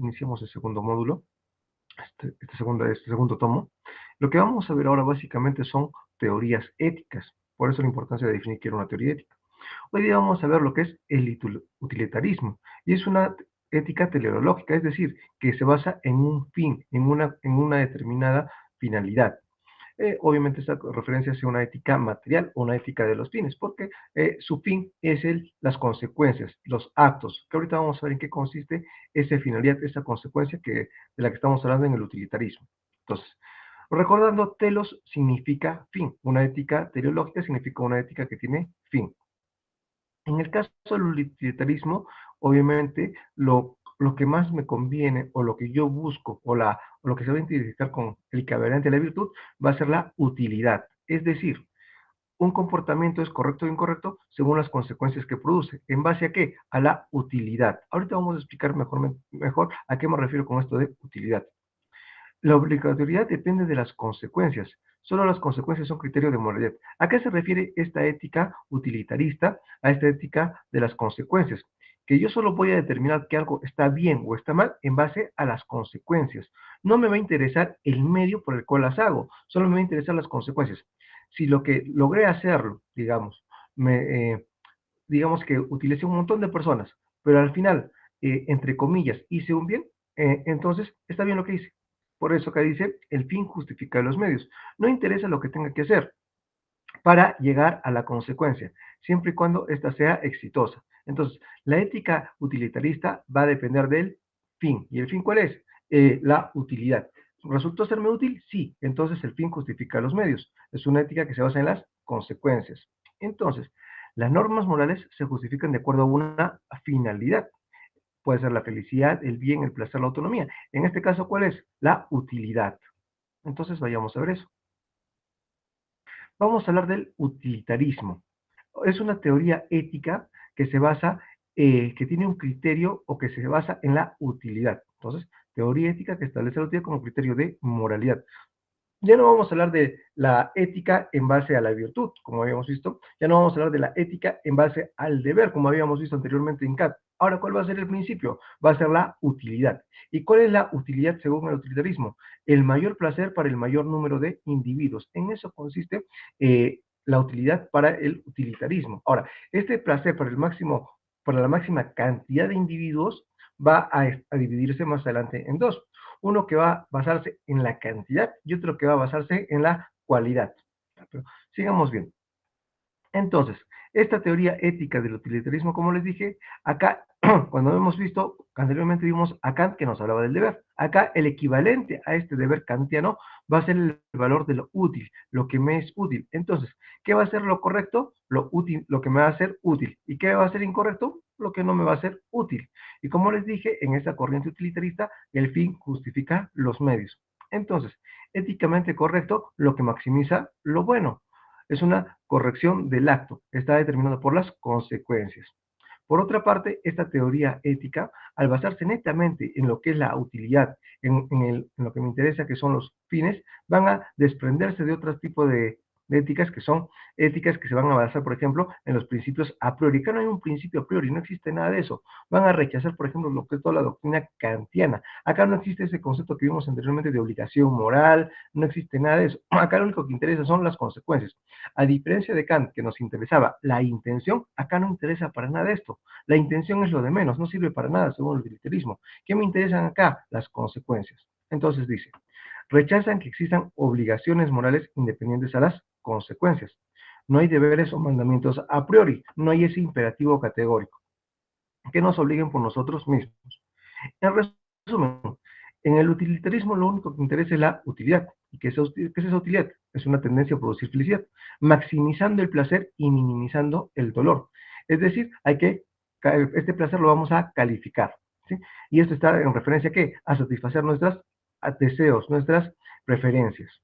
iniciamos el segundo módulo, este segundo tomo, lo que vamos a ver ahora básicamente son teorías éticas. Por eso la importancia de definir qué era una teoría ética. Hoy día vamos a ver lo que es el utilitarismo, y es una ética teleológica, es decir, que se basa en un fin, en una determinada finalidad. Obviamente esta referencia hacia una ética material o una ética de los fines, porque su fin es las consecuencias, los actos, que ahorita vamos a ver en qué consiste esa finalidad, esa consecuencia de la que estamos hablando en el utilitarismo. Entonces, recordando, telos significa fin, una ética teleológica significa una ética que tiene fin. En el caso del utilitarismo, obviamente, lo que más me conviene, o lo que yo busco, o lo que se va a identificar con el equivalente a la virtud, va a ser la utilidad. Es decir, un comportamiento es correcto o incorrecto según las consecuencias que produce. ¿En base a qué? A la utilidad. Ahorita vamos a explicar mejor a qué me refiero con esto de utilidad. La obligatoriedad depende de las consecuencias. Solo las consecuencias son criterio de moralidad. ¿A qué se refiere esta ética utilitarista? A esta ética de las consecuencias. Que yo solo voy a determinar que algo está bien o está mal en base a las consecuencias. No me va a interesar el medio por el cual las hago, solo me va a interesar las consecuencias. Si lo que logré hacerlo, digamos que utilicé un montón de personas, pero al final, entre comillas, hice un bien, entonces está bien lo que hice. Por eso acá dice, el fin justifica los medios. No interesa lo que tenga que hacer para llegar a la consecuencia, siempre y cuando ésta sea exitosa. Entonces, la ética utilitarista va a depender del fin. ¿Y el fin cuál es? La utilidad. ¿Resultó serme útil? Sí. Entonces, el fin justifica los medios. Es una ética que se basa en las consecuencias. Entonces, las normas morales se justifican de acuerdo a una finalidad. Puede ser la felicidad, el bien, el placer, la autonomía. En este caso, ¿cuál es? La utilidad. Entonces, vayamos a ver eso. Vamos a hablar del utilitarismo. Es una teoría ética que se basa, que tiene un criterio o que se basa en la utilidad. Entonces, teoría ética que establece la utilidad como criterio de moralidad. Ya no vamos a hablar de la ética en base a la virtud, como habíamos visto. Ya no vamos a hablar de la ética en base al deber, como habíamos visto anteriormente en Kant. Ahora, ¿cuál va a ser el principio? Va a ser la utilidad. ¿Y cuál es la utilidad según el utilitarismo? El mayor placer para el mayor número de individuos. En eso consiste la utilidad para el utilitarismo. Ahora, este placer para la máxima cantidad de individuos va a dividirse más adelante en dos. Uno que va a basarse en la cantidad y otro que va a basarse en la cualidad. Pero sigamos bien. Entonces, esta teoría ética del utilitarismo, como les dije, acá, cuando hemos visto, anteriormente vimos a Kant que nos hablaba del deber. Acá el equivalente a este deber kantiano va a ser el valor de lo útil, lo que me es útil. Entonces, ¿qué va a ser lo correcto? Lo útil, lo que me va a ser útil. ¿Y qué va a ser incorrecto? Lo que no me va a ser útil. Y como les dije, en esta corriente utilitarista, el fin justifica los medios. Entonces, éticamente correcto, lo que maximiza lo bueno. Es una corrección del acto, está determinado por las consecuencias. Por otra parte, esta teoría ética, al basarse netamente en lo que es la utilidad, en lo que me interesa, que son los fines, van a desprenderse de otro tipo de éticas que son éticas que se van a basar, por ejemplo, en los principios a priori. Acá no hay un principio a priori, no existe nada de eso. Van a rechazar, por ejemplo, lo que es toda la doctrina kantiana. Acá no existe ese concepto que vimos anteriormente de obligación moral, no existe nada de eso. Acá lo único que interesa son las consecuencias. A diferencia de Kant, que nos interesaba la intención, acá no interesa para nada esto. La intención es lo de menos, no sirve para nada según el utilitarismo. ¿Qué me interesan acá? Las consecuencias. Entonces dice, rechazan que existan obligaciones morales independientes a las consecuencias. No hay deberes o mandamientos a priori, no hay ese imperativo categórico que nos obliguen por nosotros mismos. En resumen, en el utilitarismo lo único que interesa es la utilidad. ¿Y qué es esa utilidad? Es una tendencia a producir felicidad, maximizando el placer y minimizando el dolor. Es decir, este placer lo vamos a calificar, ¿sí? Y esto está en referencia a ¿qué? A satisfacer nuestros deseos, nuestras preferencias.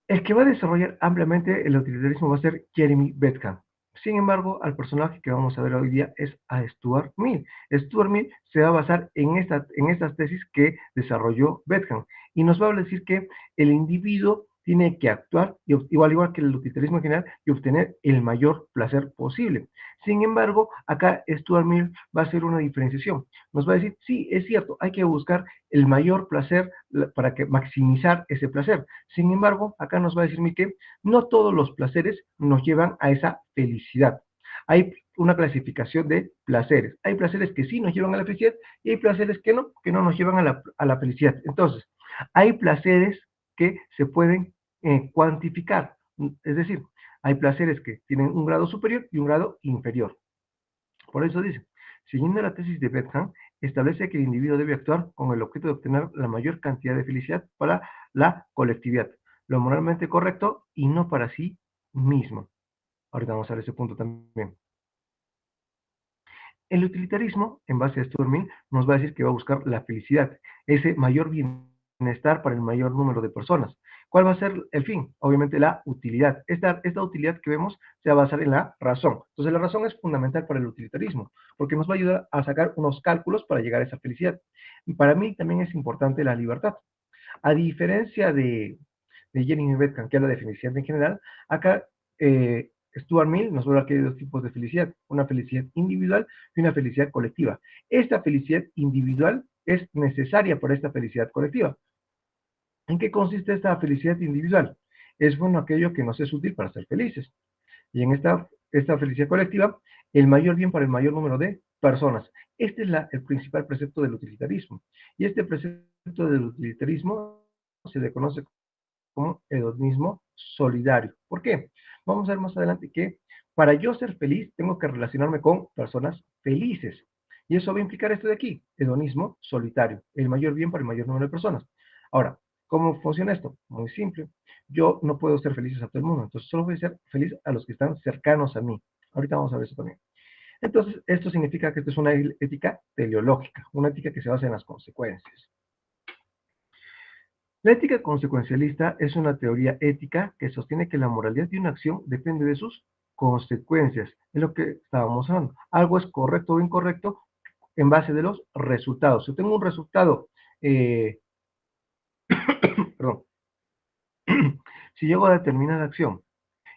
El que va a desarrollar ampliamente el utilitarismo va a ser Jeremy Bentham. Sin embargo, al personaje que vamos a ver hoy día es a Stuart Mill. Stuart Mill se va a basar en estas tesis que desarrolló Bentham y nos va a decir que el individuo tiene que actuar, igual que el utilitarismo en general, y obtener el mayor placer posible. Sin embargo, acá Stuart Mill va a hacer una diferenciación. Nos va a decir, sí, es cierto, hay que buscar el mayor placer para que maximizar ese placer. Sin embargo, acá nos va a decir que no todos los placeres nos llevan a esa felicidad. Hay una clasificación de placeres. Hay placeres que sí nos llevan a la felicidad y hay placeres que no nos llevan a la felicidad. Entonces, hay placeres que se pueden cuantificar. Es decir, hay placeres que tienen un grado superior y un grado inferior. Por eso dice, siguiendo la tesis de Bentham, establece que el individuo debe actuar con el objeto de obtener la mayor cantidad de felicidad para la colectividad, lo moralmente correcto y no para sí mismo. Ahorita vamos a ver ese punto también. El utilitarismo, en base a Stuart Mill, nos va a decir que va a buscar la felicidad, ese mayor bienestar para el mayor número de personas. ¿Cuál va a ser el fin? Obviamente la utilidad. Esta utilidad que vemos se va a basar en la razón. Entonces la razón es fundamental para el utilitarismo, porque nos va a ayudar a sacar unos cálculos para llegar a esa felicidad. Y para mí también es importante la libertad. A diferencia de Jenny Betkan, que habla de felicidad en general, acá Stuart Mill nos va a hablar que hay dos tipos de felicidad, una felicidad individual y una felicidad colectiva. Esta felicidad individual es necesaria para esta felicidad colectiva. ¿En qué consiste esta felicidad individual? Es bueno aquello que nos es útil para ser felices. Y en esta felicidad colectiva, el mayor bien para el mayor número de personas. Este es el principal precepto del utilitarismo. Y este precepto del utilitarismo se le conoce como hedonismo solidario. ¿Por qué? Vamos a ver más adelante que para yo ser feliz tengo que relacionarme con personas felices. Y eso va a implicar esto de aquí, hedonismo solitario, el mayor bien para el mayor número de personas. Ahora, ¿cómo funciona esto? Muy simple. Yo no puedo ser feliz a todo el mundo, entonces solo voy a ser feliz a los que están cercanos a mí. Ahorita vamos a ver eso también. Entonces, esto significa que esto es una ética teleológica, una ética que se basa en las consecuencias. La ética consecuencialista es una teoría ética que sostiene que la moralidad de una acción depende de sus consecuencias. Es lo que estábamos hablando. Algo es correcto o incorrecto en base de los resultados. Si tengo un resultado, perdón, si llego a determinada acción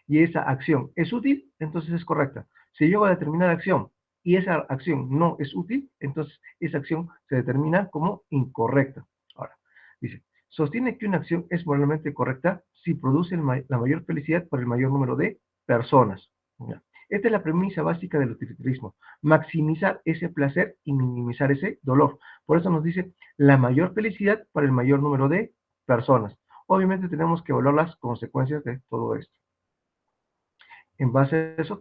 y esa acción es útil, entonces es correcta. Si llego a determinada acción y esa acción no es útil, entonces esa acción se determina como incorrecta. Ahora, dice, sostiene que una acción es moralmente correcta si produce la mayor felicidad para el mayor número de personas. ¿Ya? Esta es la premisa básica del utilitarismo, maximizar ese placer y minimizar ese dolor. Por eso nos dice la mayor felicidad para el mayor número de personas. Obviamente tenemos que evaluar las consecuencias de todo esto. En base a eso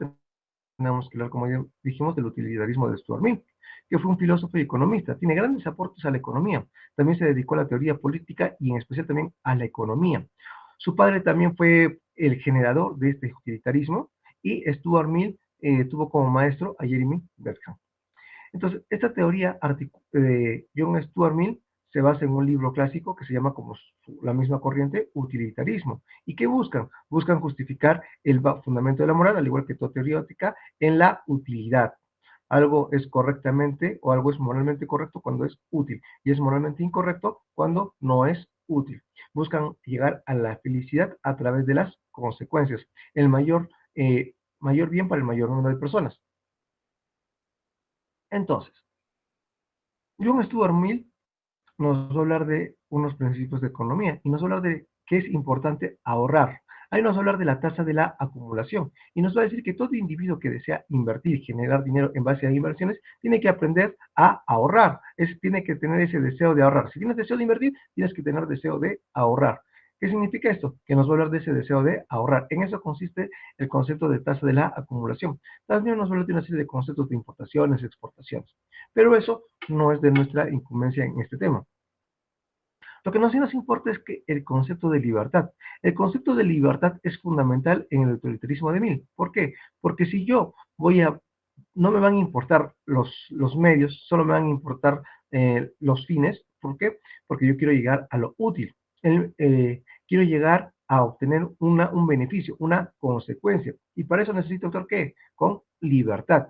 tenemos que hablar, como ya dijimos, del utilitarismo de Stuart Mill, que fue un filósofo y economista. Tiene grandes aportes a la economía. También se dedicó a la teoría política y en especial también a la economía. Su padre también fue el generador de este utilitarismo y Stuart Mill tuvo como maestro a Jeremy Bentham. Entonces, esta teoría de John Stuart Mill se basa en un libro clásico que se llama como la misma corriente, utilitarismo. ¿Y qué buscan? Buscan justificar el fundamento de la moral, al igual que toda teoría ética, en la utilidad. Algo es correctamente o algo es moralmente correcto cuando es útil y es moralmente incorrecto cuando no es útil. Buscan llegar a la felicidad a través de las consecuencias, el mayor bien para el mayor número de personas. Entonces, John Stuart Mill nos va a hablar de unos principios de economía y nos va a hablar de que es importante ahorrar. Ahí nos va a hablar de la tasa de la acumulación y nos va a decir que todo individuo que desea invertir, generar dinero en base a inversiones, tiene que aprender a ahorrar. Tiene que tener ese deseo de ahorrar. Si tienes deseo de invertir, tienes que tener deseo de ahorrar. ¿Qué significa esto? Que nos va a hablar de ese deseo de ahorrar. En eso consiste el concepto de tasa de la acumulación. También nos va a hablar de una serie de conceptos de importaciones, exportaciones. Pero eso no es de nuestra incumbencia en este tema. Lo que sí nos importa es que el concepto de libertad. El concepto de libertad es fundamental en el autoritarismo de Mill. ¿Por qué? Porque si yo no me van a importar los medios, solo me van a importar los fines. ¿Por qué? Porque yo quiero llegar a lo útil. Quiero llegar a obtener un beneficio, una consecuencia. Y para eso necesito actuar ¿qué? Con libertad.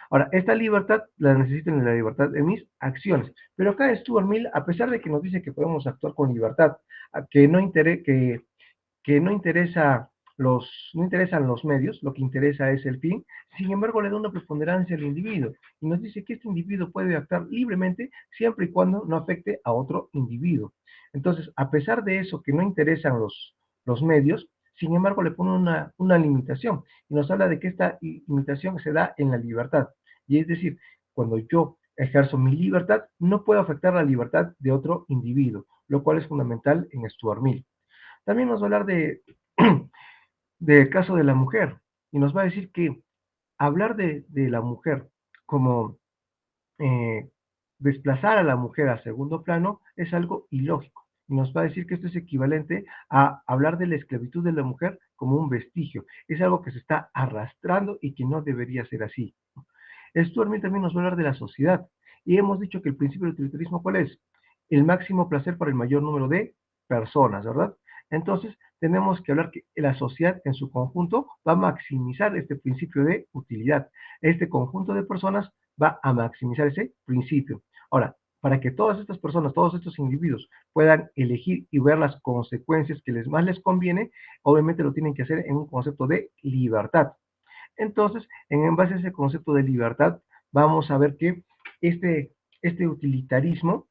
Ahora, esta libertad la necesito en la libertad de mis acciones. Pero acá Stuart Mill, a pesar de que nos dice que podemos actuar con libertad, que no interese, que no interesan los medios, lo que interesa es el fin. Sin embargo, le da una preponderancia al individuo y nos dice que este individuo puede actuar libremente siempre y cuando no afecte a otro individuo. Entonces, a pesar de eso, que no interesan los medios, sin embargo, le pone una limitación y nos habla de que esta limitación se da en la libertad. Y es decir, cuando yo ejerzo mi libertad, no puedo afectar la libertad de otro individuo, lo cual es fundamental en Stuart Mill. También nos va a hablar del caso de la mujer y nos va a decir que hablar de la mujer como eh, desplazar a la mujer a segundo plano es algo ilógico. Y nos va a decir que esto es equivalente a hablar de la esclavitud de la mujer como un vestigio. Es algo que se está arrastrando y que no debería ser así. Stuart Mill también nos va a hablar de la sociedad. Y hemos dicho que el principio del utilitarismo, ¿cuál es? El máximo placer para el mayor número de personas, ¿verdad? Entonces, tenemos que hablar que la sociedad en su conjunto va a maximizar este principio de utilidad. Este conjunto de personas va a maximizar ese principio. Ahora, para que todas estas personas, todos estos individuos puedan elegir y ver las consecuencias que más les conviene, obviamente lo tienen que hacer en un concepto de libertad. Entonces, en base a ese concepto de libertad, vamos a ver que este utilitarismo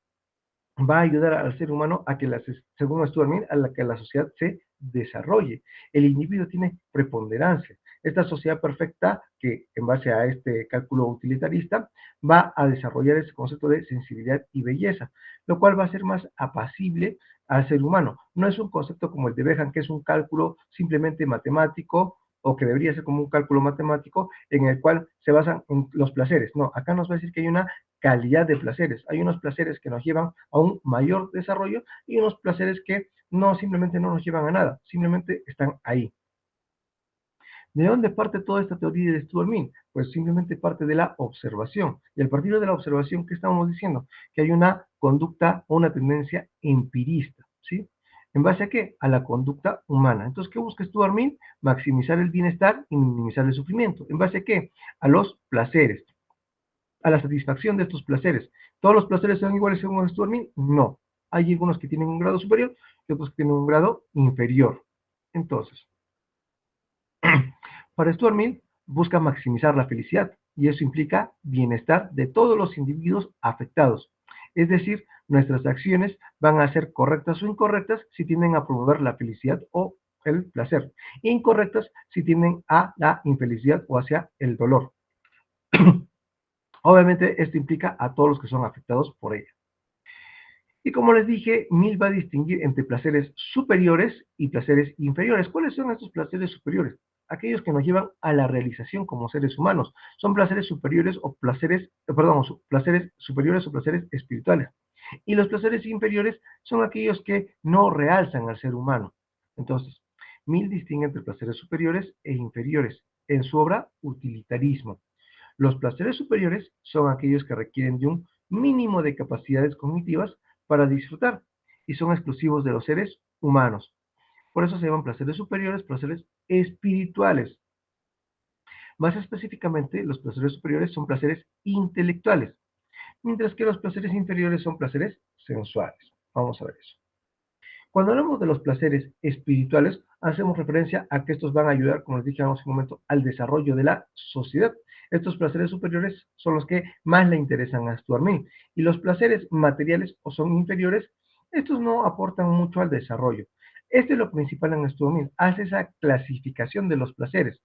va a ayudar al ser humano a que, según Stuart Mill, a la que la sociedad se desarrolle. El individuo tiene preponderancia. Esta sociedad perfecta, que en base a este cálculo utilitarista, va a desarrollar ese concepto de sensibilidad y belleza, lo cual va a ser más apacible al ser humano. No es un concepto como el de Behan, que es un cálculo simplemente matemático, o que debería ser como un cálculo matemático en el cual se basan en los placeres. No, acá nos va a decir que hay una calidad de placeres. Hay unos placeres que nos llevan a un mayor desarrollo y unos placeres que no simplemente no nos llevan a nada, simplemente están ahí. ¿De dónde parte toda esta teoría de Stuart Mill? Pues simplemente parte de la observación. Y a partir de la observación, ¿qué estamos diciendo? Que hay una conducta o una tendencia empirista, ¿sí? ¿En base a qué? A la conducta humana. Entonces, ¿qué busca Stuart Mill? Maximizar el bienestar y minimizar el sufrimiento. ¿En base a qué? A los placeres, a la satisfacción de estos placeres. ¿Todos los placeres son iguales según Stuart Mill? No. Hay algunos que tienen un grado superior y otros que tienen un grado inferior. Entonces, para Stuart Mill busca maximizar la felicidad y eso implica bienestar de todos los individuos afectados. Es decir, nuestras acciones van a ser correctas o incorrectas si tienden a promover la felicidad o el placer, incorrectas si tienden a la infelicidad o hacia el dolor. Obviamente esto implica a todos los que son afectados por ella. Y como les dije, Mill va a distinguir entre placeres superiores y placeres inferiores. ¿Cuáles son estos placeres superiores? Aquellos que nos llevan a la realización como seres humanos. Son placeres superiores o placeres, perdón, placeres superiores o placeres espirituales. Y los placeres inferiores son aquellos que no realzan al ser humano. Entonces, Mill distingue entre placeres superiores e inferiores en su obra Utilitarismo. Los placeres superiores son aquellos que requieren de un mínimo de capacidades cognitivas para disfrutar y son exclusivos de los seres humanos. Por eso se llaman placeres superiores, placeres espirituales. Más específicamente, los placeres superiores son placeres intelectuales, mientras que los placeres inferiores son placeres sensuales. Vamos a ver eso. Cuando hablamos de los placeres espirituales, hacemos referencia a que estos van a ayudar, como les dije hace un momento, al desarrollo de la sociedad. Estos placeres superiores son los que más le interesan a Stuart Mill. Y los placeres materiales o son inferiores, estos no aportan mucho al desarrollo. Este es lo principal en Stuart Mill, hace esa clasificación de los placeres.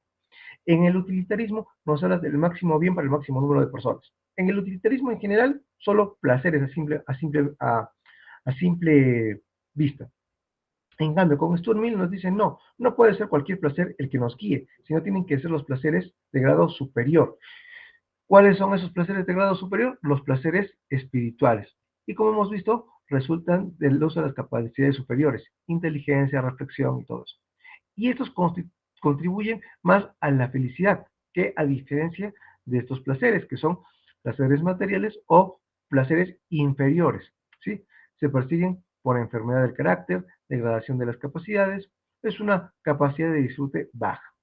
En el utilitarismo nos habla del máximo bien para el máximo número de personas. En el utilitarismo en general, solo placeres a simple vista. En cambio, con Stuart Mill nos dicen, no, no puede ser cualquier placer el que nos guíe, sino tienen que ser los placeres de grado superior. ¿Cuáles son esos placeres de grado superior? Los placeres espirituales. Y como hemos visto, resultan del uso de las capacidades superiores, inteligencia, reflexión y todo eso. Y estos contribuyen más a la felicidad, que a diferencia de estos placeres, que son placeres materiales o placeres inferiores, ¿sí? Se persiguen por enfermedad del carácter, degradación de las capacidades, es una capacidad de disfrute baja.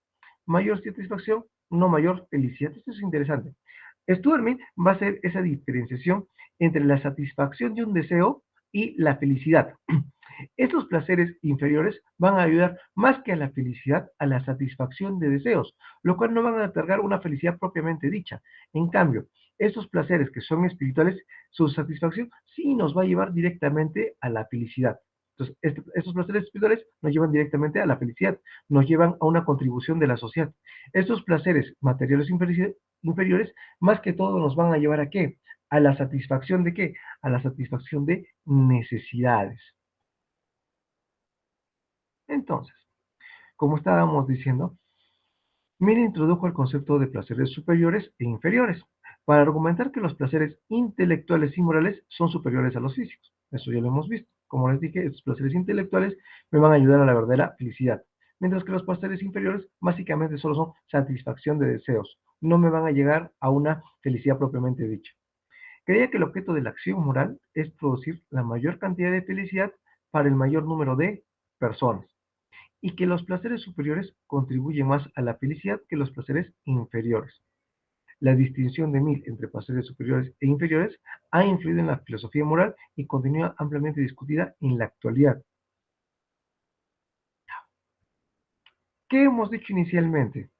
Mayor satisfacción, no mayor felicidad. Esto es interesante. Stuart Mill va a hacer esa diferenciación entre la satisfacción de un deseo y la felicidad. Estos placeres inferiores van a ayudar más que a la felicidad, a la satisfacción de deseos, lo cual no van a otorgar una felicidad propiamente dicha. En cambio, estos placeres que son espirituales, su satisfacción sí nos va a llevar directamente a la felicidad. Entonces, estos placeres espirituales nos llevan directamente a la felicidad, nos llevan a una contribución de la sociedad. Estos placeres materiales inferiores, más que todo, nos van a llevar a qué? A la satisfacción de qué? A la satisfacción de necesidades. Entonces, como estábamos diciendo, Miller introdujo el concepto de placeres superiores e inferiores para argumentar que los placeres intelectuales y morales son superiores a los físicos. Eso ya lo hemos visto. Como les dije, estos placeres intelectuales me van a ayudar a la verdadera felicidad, mientras que los placeres inferiores básicamente solo son satisfacción de deseos, no me van a llegar a una felicidad propiamente dicha. Creía que el objeto de la acción moral es producir la mayor cantidad de felicidad para el mayor número de personas y que los placeres superiores contribuyen más a la felicidad que los placeres inferiores. La distinción de Mill entre placeres superiores e inferiores ha influido en la filosofía moral y continúa ampliamente discutida en la actualidad. ¿Qué hemos dicho inicialmente?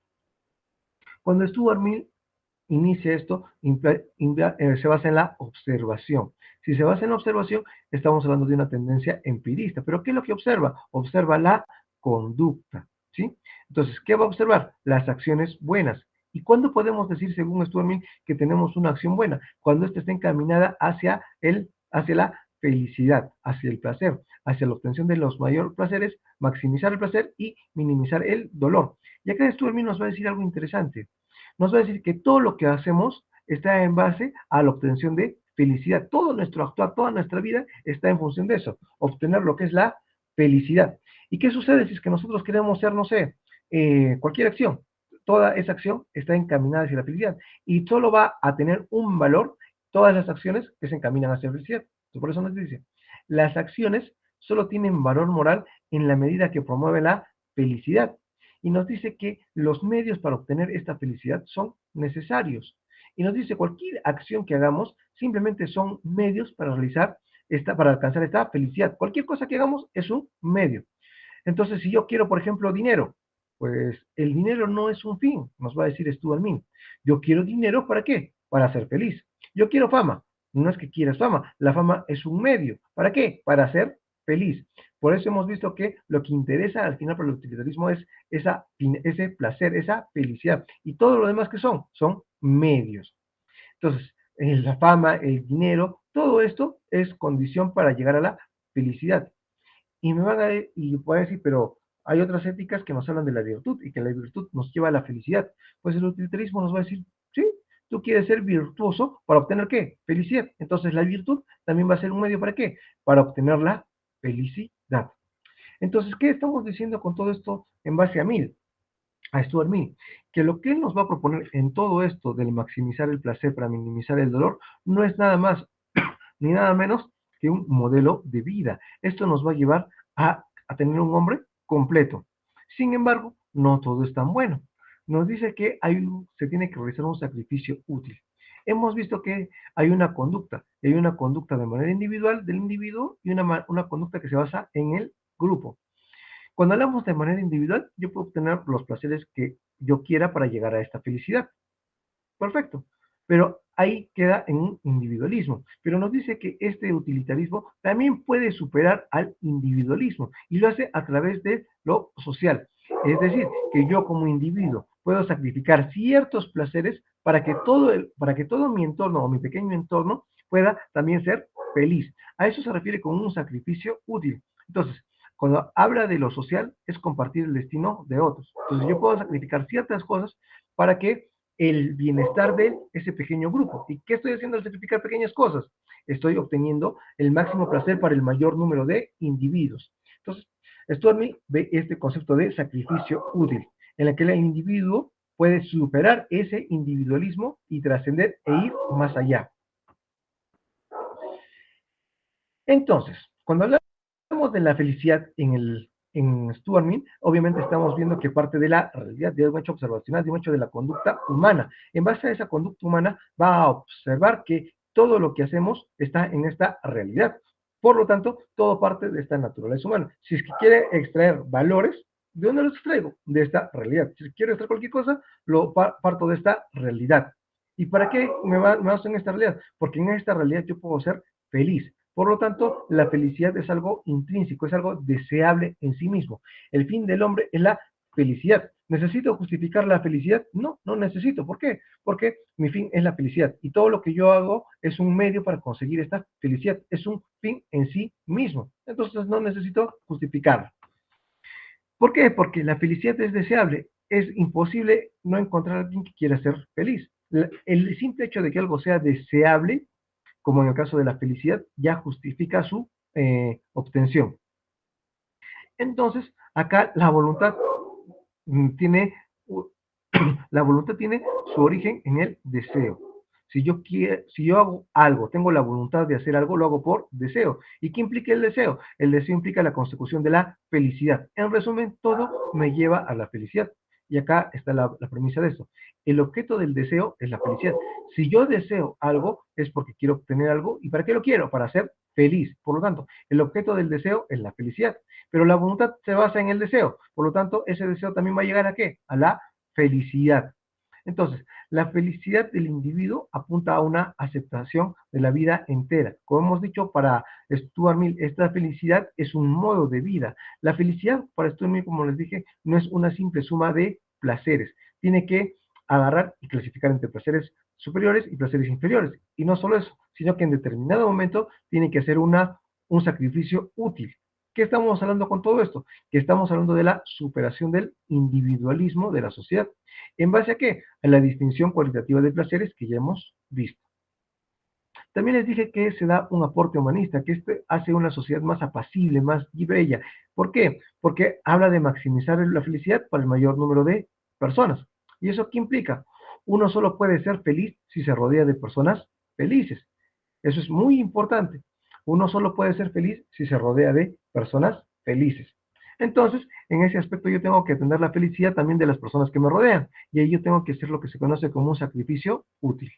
Cuando Stuart Mill inicia esto, se basa en la observación. Si se basa en la observación, estamos hablando de una tendencia empirista. ¿Pero qué es lo que observa? Observa la conducta, ¿sí? Entonces, ¿qué va a observar? Las acciones buenas. ¿Y cuándo podemos decir, según Stuart Mill, que tenemos una acción buena? Cuando ésta está encaminada hacia la felicidad, hacia el placer, hacia la obtención de los mayores placeres, maximizar el placer y minimizar el dolor. Y acá Stuart Mill nos va a decir algo interesante. Nos va a decir que todo lo que hacemos está en base a la obtención de felicidad. Todo nuestro actuar, toda nuestra vida está en función de eso, obtener lo que es la felicidad. ¿Y qué sucede si es que nosotros queremos ser, no sé, cualquier acción? Toda esa acción está encaminada hacia la felicidad y solo va a tener un valor todas las acciones que se encaminan hacia la felicidad. Entonces, por eso nos dice, las acciones solo tienen valor moral en la medida que promueven la felicidad y nos dice que los medios para obtener esta felicidad son necesarios. Y nos dice cualquier acción que hagamos simplemente son medios para realizar para alcanzar esta felicidad. Cualquier cosa que hagamos es un medio. Entonces, si yo quiero, por ejemplo, dinero, pues el dinero no es un fin, nos va a decir Stuart Mill. Yo quiero dinero, ¿para qué? Para ser feliz. Yo quiero fama. No es que quieras fama, la fama es un medio. ¿Para qué? Para ser feliz. Por eso hemos visto que lo que interesa al final para el utilitarismo es ese placer, esa felicidad. Y todo lo demás que son medios. Entonces, la fama, el dinero, todo esto es condición para llegar a la felicidad. Y me van a y voy a decir, pero hay otras éticas que nos hablan de la virtud y que la virtud nos lleva a la felicidad. Pues el utilitarismo nos va a decir, sí, tú quieres ser virtuoso para obtener qué? Felicidad. Entonces la virtud también va a ser un medio para qué? Para obtener la felicidad. Entonces, ¿qué estamos diciendo con todo esto en base a Stuart Mill? Que lo que él nos va a proponer en todo esto del maximizar el placer para minimizar el dolor no es nada más ni nada menos que un modelo de vida. Esto nos va a llevar a tener un hombre completo. Sin embargo, no todo es tan bueno. Nos dice que se tiene que realizar un sacrificio útil. Hemos visto que hay una conducta de manera individual del individuo y una conducta que se basa en el grupo. Cuando hablamos de manera individual, yo puedo obtener los placeres que yo quiera para llegar a esta felicidad. Perfecto. Pero ahí queda en un individualismo. Pero nos dice que este utilitarismo también puede superar al individualismo y lo hace a través de lo social. Es decir, que yo como individuo puedo sacrificar ciertos placeres para que todo mi entorno o mi pequeño entorno pueda también ser feliz. A eso se refiere con un sacrificio útil. Entonces, cuando habla de lo social, es compartir el destino de otros. Entonces, yo puedo sacrificar ciertas cosas para que el bienestar de ese pequeño grupo. ¿Y qué estoy haciendo al sacrificar pequeñas cosas? Estoy obteniendo el máximo placer para el mayor número de individuos. Entonces, Stuart Mill ve este concepto de sacrificio útil, en el que el individuo puede superar ese individualismo y trascender e ir más allá. Entonces, cuando hablamos de la felicidad en Stuart Mill, obviamente estamos viendo que parte de la realidad, de un hecho observacional, de un hecho de la conducta humana. En base a esa conducta humana, va a observar que todo lo que hacemos está en esta realidad. Por lo tanto, todo parte de esta naturaleza humana. Si es que quiere extraer valores, ¿de dónde los extraigo? De esta realidad. Si quiero extraer cualquier cosa, parto de esta realidad. ¿Y para qué me baso en esta realidad? Porque en esta realidad yo puedo ser feliz. Por lo tanto, la felicidad es algo intrínseco, es algo deseable en sí mismo. El fin del hombre es la felicidad. ¿Necesito justificar la felicidad? No, no necesito. ¿Por qué? Porque mi fin es la felicidad y todo lo que yo hago es un medio para conseguir esta felicidad, es un fin en sí mismo. Entonces no necesito justificarla. ¿Por qué? Porque la felicidad es deseable. Es imposible no encontrar a alguien que quiera ser feliz. El simple hecho de que algo sea deseable, como en el caso de la felicidad, ya justifica su obtención. Entonces, acá la voluntad tiene la voluntad tiene su origen en el deseo. Si yo hago algo, tengo la voluntad de hacer algo, lo hago por deseo. ¿Y qué implica el deseo? El deseo implica la consecución de la felicidad. En resumen, todo me lleva a la felicidad. Y acá está la premisa de esto. El objeto del deseo es la felicidad. Si yo deseo algo, es porque quiero obtener algo. ¿Y para qué lo quiero? Para ser feliz. Por lo tanto, el objeto del deseo es la felicidad. Pero la voluntad se basa en el deseo. Por lo tanto, ese deseo también va a llegar a ¿qué? A la felicidad. Entonces, la felicidad del individuo apunta a una aceptación de la vida entera. Como hemos dicho para Stuart Mill, esta felicidad es un modo de vida. La felicidad para Stuart Mill, como les dije, no es una simple suma de placeres. Tiene que agarrar y clasificar entre placeres superiores y placeres inferiores. Y no solo eso, sino que en determinado momento tiene que hacer un sacrificio útil. ¿Qué estamos hablando con todo esto? Que estamos hablando de la superación del individualismo de la sociedad. ¿En base a qué? A la distinción cualitativa de placeres que ya hemos visto. También les dije que se da un aporte humanista, que este hace una sociedad más apacible, más bella. ¿Por qué? Porque habla de maximizar la felicidad para el mayor número de personas. ¿Y eso qué implica? Uno solo puede ser feliz si se rodea de personas felices. Eso es muy importante. Uno solo puede ser feliz si se rodea de personas felices. Entonces, en ese aspecto yo tengo que atender la felicidad también de las personas que me rodean. Y ahí yo tengo que hacer lo que se conoce como un sacrificio útil.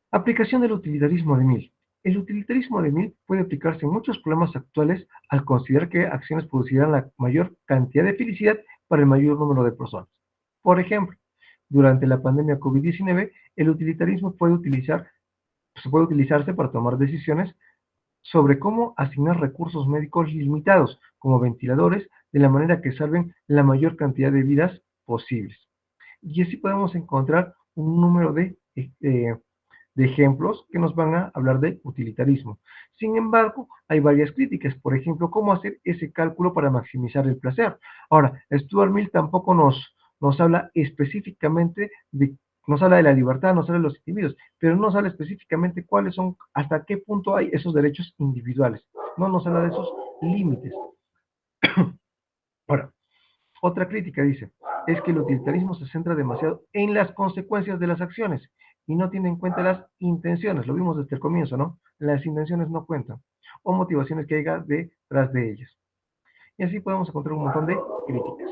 Aplicación del utilitarismo de Mill. El utilitarismo de Mill puede aplicarse en muchos problemas actuales al considerar que acciones producirán la mayor cantidad de felicidad para el mayor número de personas. Por ejemplo, durante la pandemia COVID-19, el utilitarismo puede utilizarse para tomar decisiones sobre cómo asignar recursos médicos limitados, como ventiladores, de la manera que salven la mayor cantidad de vidas posibles. Y así podemos encontrar un número de ejemplos que nos van a hablar de utilitarismo. Sin embargo, hay varias críticas, por ejemplo, cómo hacer ese cálculo para maximizar el placer. Ahora, Stuart Mill tampoco nos habla específicamente nos habla de la libertad, nos habla de los individuos, pero no nos habla específicamente cuáles son, hasta qué punto hay esos derechos individuales. No nos habla de esos límites. Ahora, otra crítica dice, es que el utilitarismo se centra demasiado en las consecuencias de las acciones y no tiene en cuenta las intenciones. Lo vimos desde el comienzo, ¿no? Las intenciones no cuentan o motivaciones que haya detrás de ellas. Y así podemos encontrar un montón de críticas.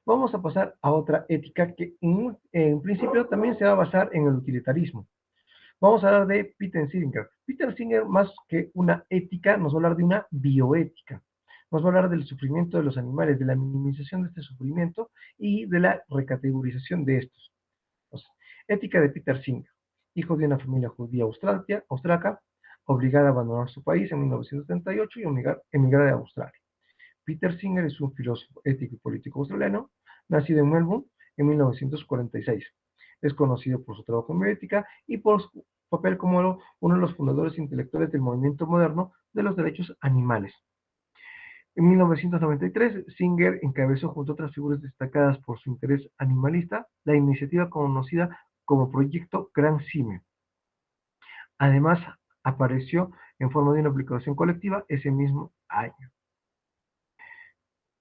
Vamos a pasar a otra ética que en principio también se va a basar en el utilitarismo. Vamos a hablar de Peter Singer. Peter Singer, más que una ética, nos va a hablar de una bioética. Nos va a hablar del sufrimiento de los animales, de la minimización de este sufrimiento y de la recategorización de estos. Entonces, ética de Peter Singer, hijo de una familia judía austriaca, obligada a abandonar su país en 1938 y emigrar a Australia. Peter Singer es un filósofo ético y político australiano, nacido en Melbourne en 1946. Es conocido por su trabajo en bioética y por su papel como uno de los fundadores intelectuales del movimiento moderno de los derechos animales. En 1993, Singer encabezó, junto a otras figuras destacadas por su interés animalista, la iniciativa conocida como Proyecto Gran Simio. Además, apareció en forma de una aplicación colectiva ese mismo año.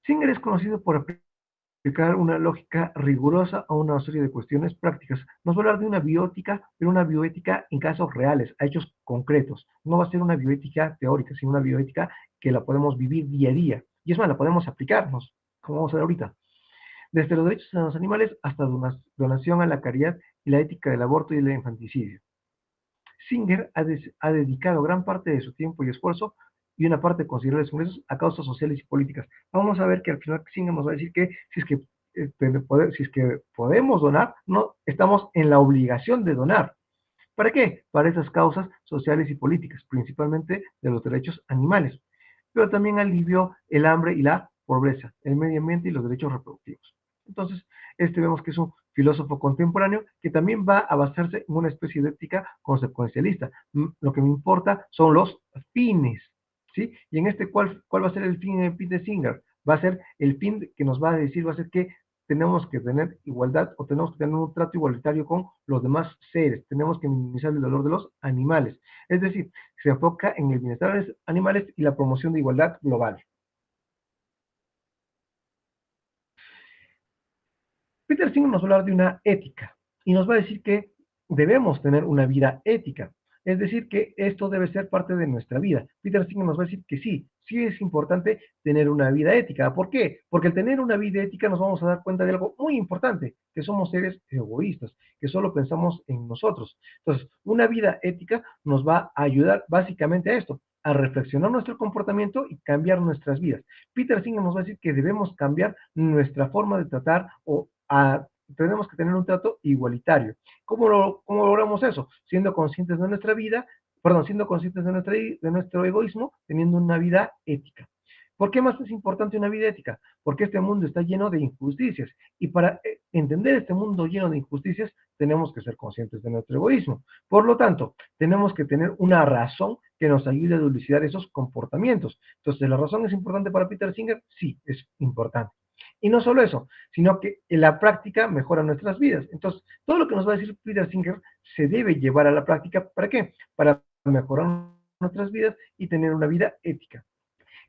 Singer es conocido por aplicar una lógica rigurosa a una serie de cuestiones prácticas. Nos va a hablar de una bioética, pero una bioética en casos reales, a hechos concretos. No va a ser una bioética teórica, sino una bioética que la podemos vivir día a día. Y es más, la podemos aplicarnos, como vamos a ver ahorita. Desde los derechos de los animales hasta donación a la caridad y la ética del aborto y del infanticidio. Singer ha dedicado gran parte de su tiempo y esfuerzo y una parte considerable de sus ingresos a causas sociales y políticas. Vamos a ver que al final Singer nos va a decir que si es que podemos donar, no estamos en la obligación de donar. ¿Para qué? Para esas causas sociales y políticas, principalmente de los derechos animales, pero también alivió el hambre y la pobreza, el medio ambiente y los derechos reproductivos. Entonces, vemos que es un filósofo contemporáneo que también va a basarse en una especie de ética consecuencialista. Lo que me importa son los fines, ¿sí? Y en ¿cuál va a ser el fin de Peter Singer? Va a ser el fin que nos va a decir, va a ser que tenemos que tener igualdad o tenemos que tener un trato igualitario con los demás seres, tenemos que minimizar el dolor de los animales. Es decir, se enfoca en el bienestar de los animales y la promoción de igualdad global. Peter Singer nos va a hablar de una ética y nos va a decir que debemos tener una vida ética. Es decir, que esto debe ser parte de nuestra vida. Peter Singer nos va a decir que sí, sí es importante tener una vida ética. ¿Por qué? Porque al tener una vida ética nos vamos a dar cuenta de algo muy importante, que somos seres egoístas, que solo pensamos en nosotros. Entonces, una vida ética nos va a ayudar básicamente a esto, a reflexionar nuestro comportamiento y cambiar nuestras vidas. Peter Singer nos va a decir que debemos cambiar nuestra forma de tratar o tenemos que tener un trato igualitario. ¿Cómo logramos eso? Siendo conscientes de nuestra vida, perdón, siendo conscientes de nuestro egoísmo, teniendo una vida ética. ¿Por qué más es importante una vida ética? Porque este mundo está lleno de injusticias y para entender este mundo lleno de injusticias tenemos que ser conscientes de nuestro egoísmo. Por lo tanto, tenemos que tener una razón que nos ayude a dilucidar esos comportamientos. Entonces, ¿la razón es importante para Peter Singer? Sí, es importante. Y no solo eso, sino que en la práctica mejora nuestras vidas. Entonces, todo lo que nos va a decir Peter Singer se debe llevar a la práctica. ¿Para qué? Para mejorar nuestras vidas y tener una vida ética.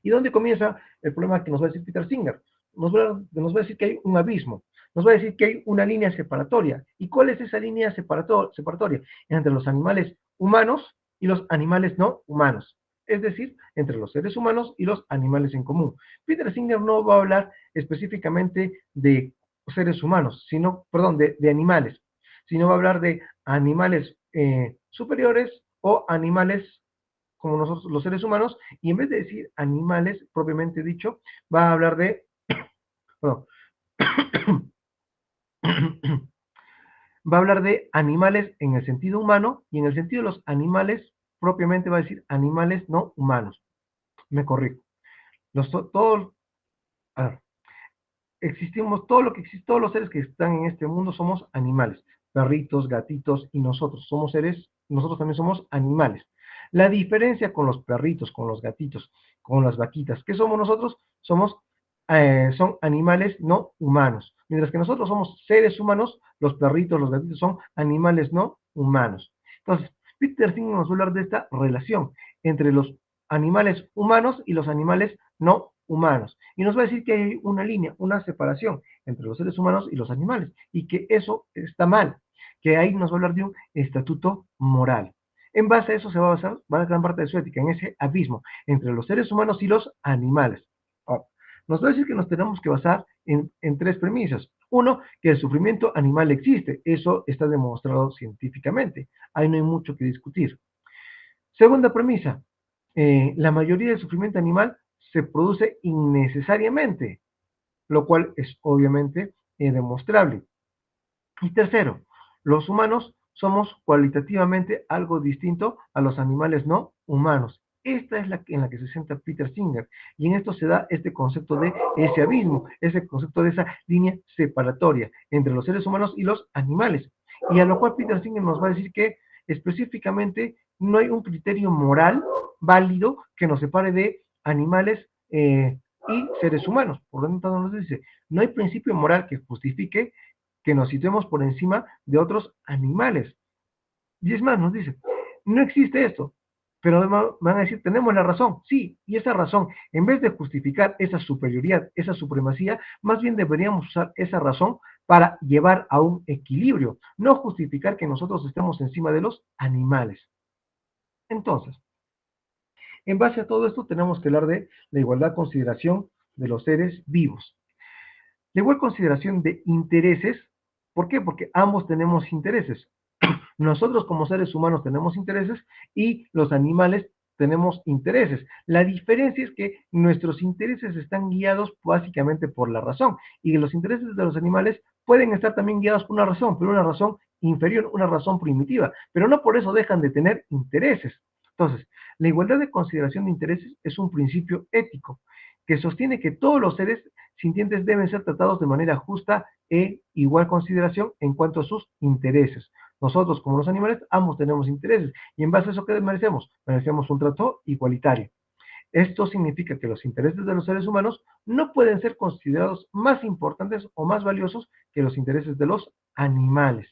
¿Y dónde comienza el problema que nos va a decir Peter Singer? Nos va a decir que hay un abismo, nos va a decir que hay una línea separatoria. ¿Y cuál es esa línea separatoria? Entre los animales humanos y los animales no humanos. Es decir, entre los seres humanos y los animales en común. Peter Singer no va a hablar específicamente de seres humanos, sino, perdón, de animales, sino va a hablar de animales superiores o animales como nosotros los seres humanos, y en vez de decir animales propiamente dicho, va a hablar de, bueno, va a hablar de animales en el sentido humano, y en el sentido de los animales, propiamente va a decir animales no humanos. Me corrijo. Todos, a ver, existimos, todo lo que existe, todos los seres que están en este mundo somos animales, perritos, gatitos y nosotros somos seres, nosotros también somos animales. La diferencia con los perritos, con los gatitos, con las vaquitas, ¿qué somos nosotros? Son animales no humanos. Mientras que nosotros somos seres humanos, los perritos, los gatitos son animales no humanos. Entonces, Peter Singer nos va a hablar de esta relación entre los animales humanos y los animales no humanos. Y nos va a decir que hay una línea, una separación entre los seres humanos y los animales, y que eso está mal, que ahí nos va a hablar de un estatuto moral. En base a eso se va a basar gran parte de su ética, en ese abismo entre los seres humanos y los animales. Ahora, nos va a decir que nos tenemos que basar en tres premisas. Uno, que el sufrimiento animal existe. Eso está demostrado científicamente. Ahí no hay mucho que discutir. Segunda premisa, la mayoría del sufrimiento animal se produce innecesariamente, lo cual es obviamente demostrable. Y tercero, los humanos somos cualitativamente algo distinto a los animales no humanos. Esta es en la que se centra Peter Singer, y en esto se da este concepto de ese abismo, ese concepto de esa línea separatoria entre los seres humanos y los animales. Y a lo cual Peter Singer nos va a decir que específicamente no hay un criterio moral válido que nos separe de animales y seres humanos. Por lo tanto, nos dice, no hay principio moral que justifique que nos situemos por encima de otros animales. Y es más, nos dice, no existe esto, pero van a decir, tenemos la razón, sí, y esa razón, en vez de justificar esa superioridad, esa supremacía, más bien deberíamos usar esa razón para llevar a un equilibrio, no justificar que nosotros estemos encima de los animales. Entonces, en base a todo esto, tenemos que hablar de la igualdad consideración de los seres vivos. La igual consideración de intereses, ¿por qué? Porque ambos tenemos intereses. Nosotros como seres humanos tenemos intereses y los animales tenemos intereses. La diferencia es que nuestros intereses están guiados básicamente por la razón y los intereses de los animales pueden estar también guiados por una razón, pero una razón inferior, una razón primitiva, pero no por eso dejan de tener intereses. Entonces, la igualdad de consideración de intereses es un principio ético que sostiene que todos los seres sintientes deben ser tratados de manera justa e igual consideración en cuanto a sus intereses. Nosotros, como los animales, ambos tenemos intereses. Y en base a eso, ¿qué merecemos? Merecemos un trato igualitario. Esto significa que los intereses de los seres humanos no pueden ser considerados más importantes o más valiosos que los intereses de los animales.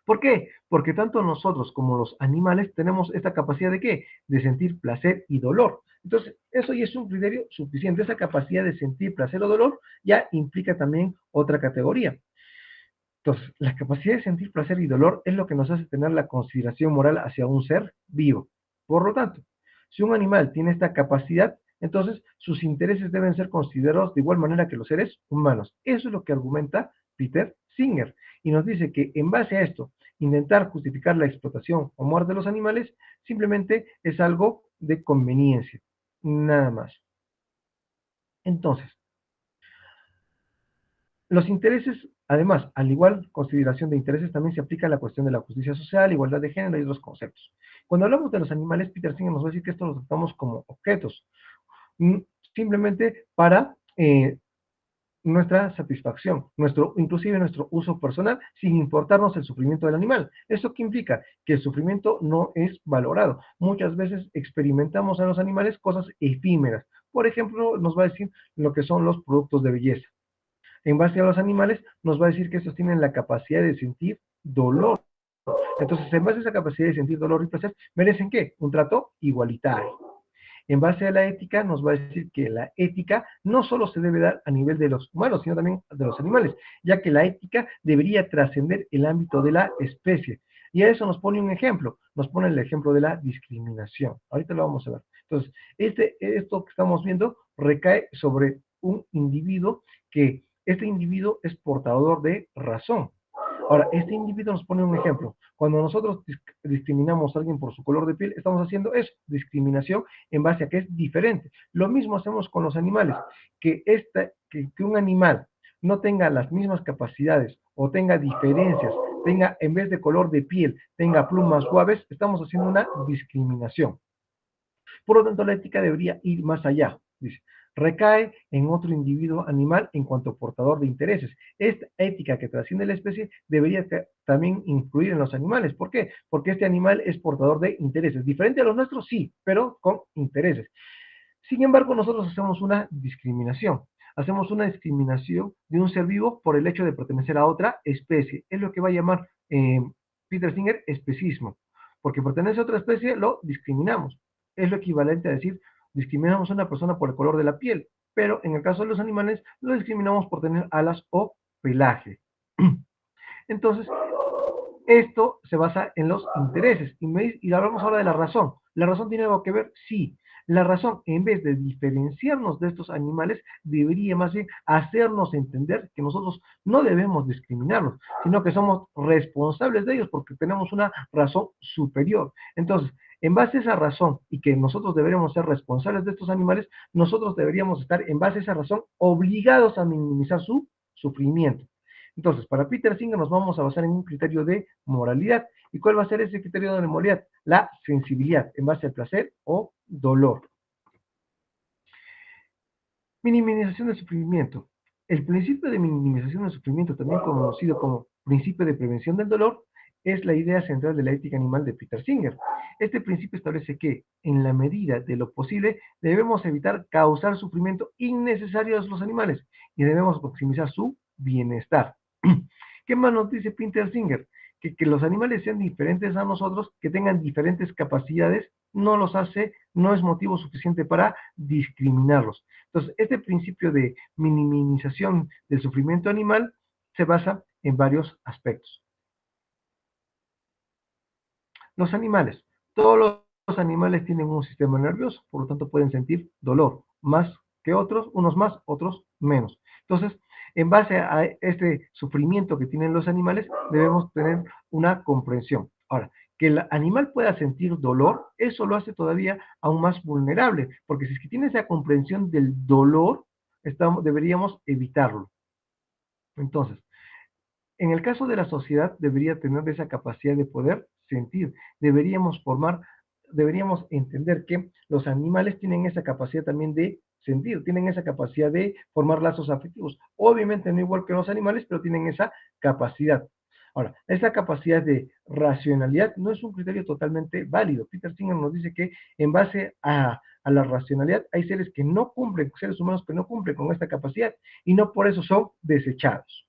¿Por qué? Porque tanto nosotros como los animales tenemos esta capacidad de ¿qué? De sentir placer y dolor. Entonces, eso ya es un criterio suficiente. Esa capacidad de sentir placer o dolor ya implica también otra categoría. Entonces, la capacidad de sentir placer y dolor es lo que nos hace tener la consideración moral hacia un ser vivo. Por lo tanto, si un animal tiene esta capacidad, entonces sus intereses deben ser considerados de igual manera que los seres humanos. Eso es lo que argumenta Peter Singer. Y nos dice que en base a esto, intentar justificar la explotación o muerte de los animales simplemente es algo de conveniencia. Nada más. Entonces, los intereses, además, al igual consideración de intereses, también se aplica a la cuestión de la justicia social, igualdad de género y otros conceptos. Cuando hablamos de los animales, Peter Singer nos va a decir que esto lo tratamos como objetos, mm, simplemente para nuestra satisfacción, inclusive nuestro uso personal, sin importarnos el sufrimiento del animal. ¿Esto qué implica? Que el sufrimiento no es valorado. Muchas veces experimentamos en los animales cosas efímeras. Por ejemplo, nos va a decir lo que son los productos de belleza. En base a los animales, nos va a decir que estos tienen la capacidad de sentir dolor. Entonces, en base a esa capacidad de sentir dolor y placer, ¿merecen qué? Un trato igualitario. En base a la ética, nos va a decir que la ética no solo se debe dar a nivel de los humanos, sino también de los animales, ya que la ética debería trascender el ámbito de la especie. Y a eso nos pone un ejemplo, nos pone el ejemplo de la discriminación. Ahorita lo vamos a ver. Entonces, esto que estamos viendo recae sobre un individuo que este individuo es portador de razón. Ahora, este individuo nos pone un ejemplo. Cuando nosotros discriminamos a alguien por su color de piel, estamos haciendo eso, discriminación en base a que es diferente. Lo mismo hacemos con los animales, que un animal no tenga las mismas capacidades o tenga diferencias, tenga en vez de color de piel, tenga plumas suaves, estamos haciendo una discriminación. Por lo tanto, la ética debería ir más allá. Dice, recae en otro individuo animal en cuanto portador de intereses. Esta ética que trasciende la especie debería también influir en los animales. ¿Por qué? Porque este animal es portador de intereses. Diferente a los nuestros, sí, pero con intereses. Sin embargo, nosotros hacemos una discriminación. Hacemos una discriminación de un ser vivo por el hecho de pertenecer a otra especie. Es lo que va a llamar Peter Singer especismo. Porque pertenece a otra especie, lo discriminamos. Es lo equivalente a decir, discriminamos a una persona por el color de la piel, pero en el caso de los animales, lo discriminamos por tener alas o pelaje. Entonces, esto se basa en los intereses. Y hablamos ahora de la razón. ¿La razón tiene algo que ver? Sí. La razón, en vez de diferenciarnos de estos animales, debería más bien hacernos entender que nosotros no debemos discriminarlos, sino que somos responsables de ellos porque tenemos una razón superior. Entonces, en base a esa razón y que nosotros deberíamos ser responsables de estos animales, nosotros deberíamos estar en base a esa razón obligados a minimizar su sufrimiento. Entonces, para Peter Singer nos vamos a basar en un criterio de moralidad. ¿Y cuál va a ser ese criterio de moralidad? La sensibilidad, en base al placer o dolor. Minimización del sufrimiento. El principio de minimización del sufrimiento, también conocido como principio de prevención del dolor, es la idea central de la ética animal de Peter Singer. Este principio establece que, en la medida de lo posible, debemos evitar causar sufrimiento innecesario a los animales y debemos maximizar su bienestar. ¿Qué más nos dice Peter Singer? Que los animales sean diferentes a nosotros, que tengan diferentes capacidades, no los hace, no es motivo suficiente para discriminarlos. Entonces, este principio de minimización del sufrimiento animal se basa en varios aspectos. Los animales. Todos los animales tienen un sistema nervioso, por lo tanto pueden sentir dolor, más que otros, unos más, otros menos. Entonces, En base a este sufrimiento que tienen los animales, debemos tener una comprensión. Ahora, que el animal pueda sentir dolor, eso lo hace todavía aún más vulnerable, porque si es que tiene esa comprensión del dolor, deberíamos evitarlo. Entonces, en el caso de la sociedad, debería tener esa capacidad de poder sentir. Deberíamos entender que los animales tienen esa capacidad también de sentir, tienen esa capacidad de formar lazos afectivos. Obviamente no igual que los animales, pero tienen esa capacidad. Ahora, esa capacidad de racionalidad no es un criterio totalmente válido. Peter Singer nos dice que en base a la racionalidad hay seres que no cumplen, seres humanos que no cumplen con esta capacidad y no por eso son desechados.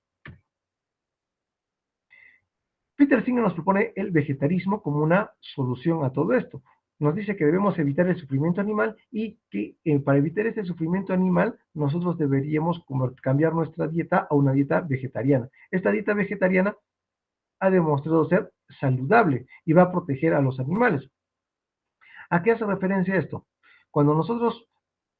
Peter Singer nos propone el vegetarismo como una solución a todo esto. Nos dice que debemos evitar el sufrimiento animal y que para evitar ese sufrimiento animal nosotros deberíamos cambiar nuestra dieta a una dieta vegetariana. Esta dieta vegetariana ha demostrado ser saludable y va a proteger a los animales. ¿A qué hace referencia esto? Cuando nosotros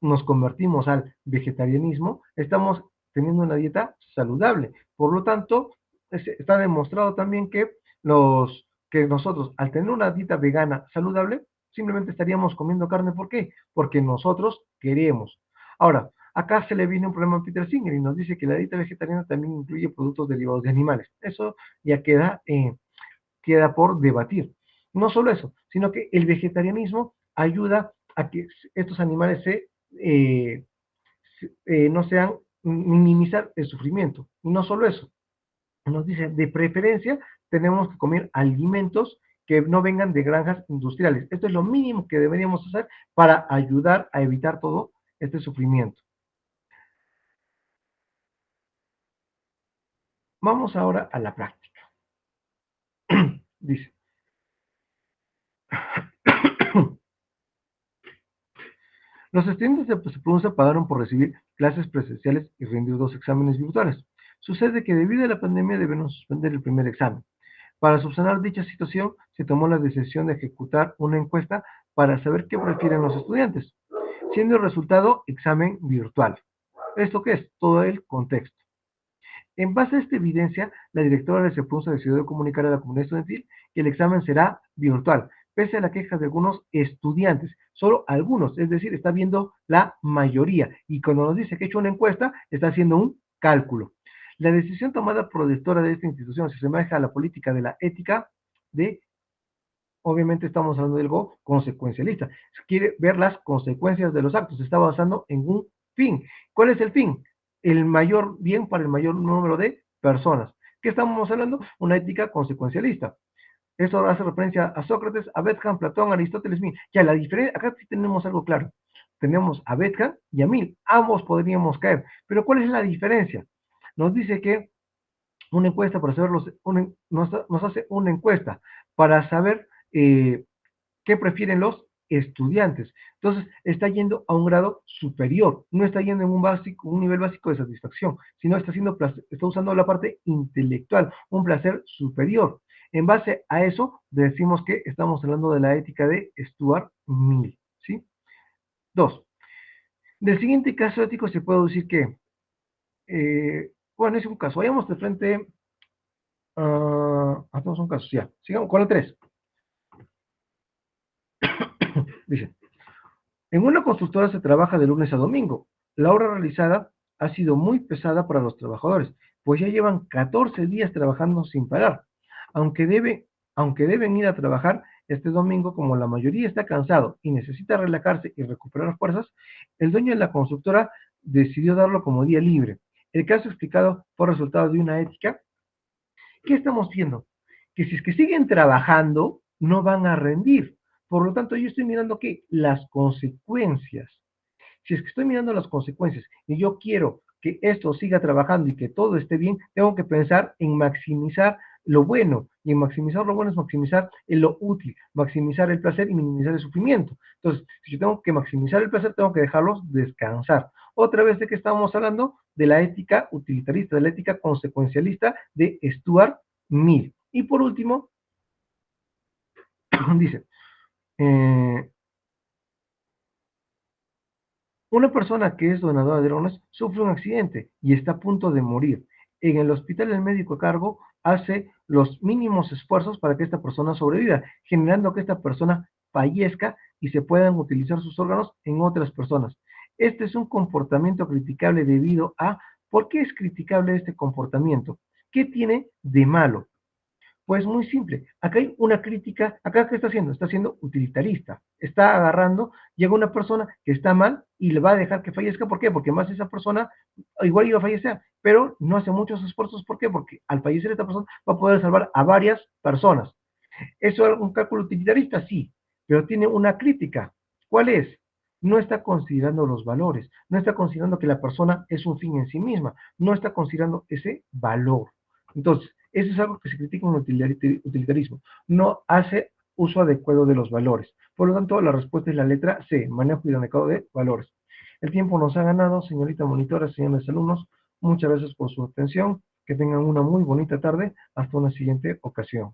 nos convertimos al vegetarianismo, estamos teniendo una dieta saludable. Por lo tanto, está demostrado también que nosotros, al tener una dieta vegana saludable, simplemente estaríamos comiendo carne. ¿Por qué? Porque nosotros queremos. Ahora, acá se le viene un problema a Peter Singer y nos dice que la dieta vegetariana también incluye productos derivados de animales. Eso ya queda por debatir. No solo eso, sino que el vegetarianismo ayuda a que estos animales no sean minimizar el sufrimiento. Y no solo eso, nos dice, de preferencia tenemos que comer alimentos que no vengan de granjas industriales. Esto es lo mínimo que deberíamos hacer para ayudar a evitar todo este sufrimiento. Vamos ahora a la práctica. Dice, los estudiantes se pronuncian pagaron por recibir clases presenciales y rendir 2 exámenes virtuales. Sucede que debido a la pandemia debemos suspender el primer examen. Para subsanar dicha situación, se tomó la decisión de ejecutar una encuesta para saber qué prefieren los estudiantes, siendo el resultado examen virtual. ¿Esto qué es? Todo el contexto. En base a esta evidencia, la directora de CEPRUNSA decidió comunicar a la comunidad estudiantil que el examen será virtual, pese a la queja de algunos estudiantes, solo algunos, es decir, está viendo la mayoría, y cuando nos dice que ha hecho una encuesta, está haciendo un cálculo. La decisión tomada por la directora de esta institución se asemeja a la política de la ética de, obviamente estamos hablando de algo consecuencialista, quiere ver las consecuencias de los actos, se está basando en un fin. ¿Cuál es el fin? El mayor bien para el mayor número de personas. ¿Qué estamos hablando? Una ética consecuencialista. Esto hace referencia a Sócrates, a Bentham, Platón, Aristóteles, Mill. Ya, la diferencia, acá sí tenemos algo claro. Tenemos a Bentham y a Mill. Ambos podríamos caer. Pero ¿cuál es la diferencia? Nos dice que una encuesta para saber nos hace una encuesta para saber qué prefieren los estudiantes. Entonces, está yendo a un grado superior, no está yendo en un nivel básico de satisfacción, sino está usando la parte intelectual, un placer superior. En base a eso, decimos que estamos hablando de la ética de Stuart Mill, ¿sí? Dos, del siguiente caso ético se puede decir que, bueno, es un caso, vayamos de frente, hacemos un caso, ya, sigamos con el 3. Dice, en una constructora se trabaja de lunes a domingo. La obra realizada ha sido muy pesada para los trabajadores, pues ya llevan 14 días trabajando sin parar. Aunque, debe, aunque deben ir a trabajar este domingo, como la mayoría está cansado y necesita relajarse y recuperar fuerzas, el dueño de la constructora decidió darlo como día libre. El caso explicado fue resultado de una ética. ¿Qué estamos viendo? Que si es que siguen trabajando, no van a rendir. Por lo tanto, yo estoy mirando que las consecuencias. Si es que estoy mirando las consecuencias y yo quiero que esto siga trabajando y que todo esté bien, tengo que pensar en maximizar lo bueno. Y en maximizar lo bueno es maximizar lo útil, maximizar el placer y minimizar el sufrimiento. Entonces, si yo tengo que maximizar el placer, tengo que dejarlos descansar. Otra vez de que estábamos hablando de la ética utilitarista, de la ética consecuencialista de Stuart Mill. Y por último, dice, eh, Una persona que es donadora de órganos sufre un accidente y está a punto de morir. En el hospital, el médico a cargo hace los mínimos esfuerzos para que esta persona sobreviva, generando que esta persona fallezca y se puedan utilizar sus órganos en otras personas. Este es un comportamiento criticable debido a, ¿por qué es criticable este comportamiento? ¿Qué tiene de malo? Pues muy simple. Acá hay una crítica. ¿Acá qué está haciendo? Está siendo utilitarista. Está agarrando, llega una persona que está mal y le va a dejar que fallezca. ¿Por qué? Porque más esa persona igual iba a fallecer, pero no hace muchos esfuerzos. ¿Por qué? Porque al fallecer esta persona va a poder salvar a varias personas. ¿Eso es un cálculo utilitarista? Sí, pero tiene una crítica. ¿Cuál es? No está considerando los valores, no está considerando que la persona es un fin en sí misma, no está considerando ese valor. Entonces, eso es algo que se critica en el utilitarismo. No hace uso adecuado de los valores. Por lo tanto, la respuesta es la letra C, manejo inadecuado de valores. El tiempo nos ha ganado, señorita monitora, señores alumnos. Muchas gracias por su atención. Que tengan una muy bonita tarde. Hasta una siguiente ocasión.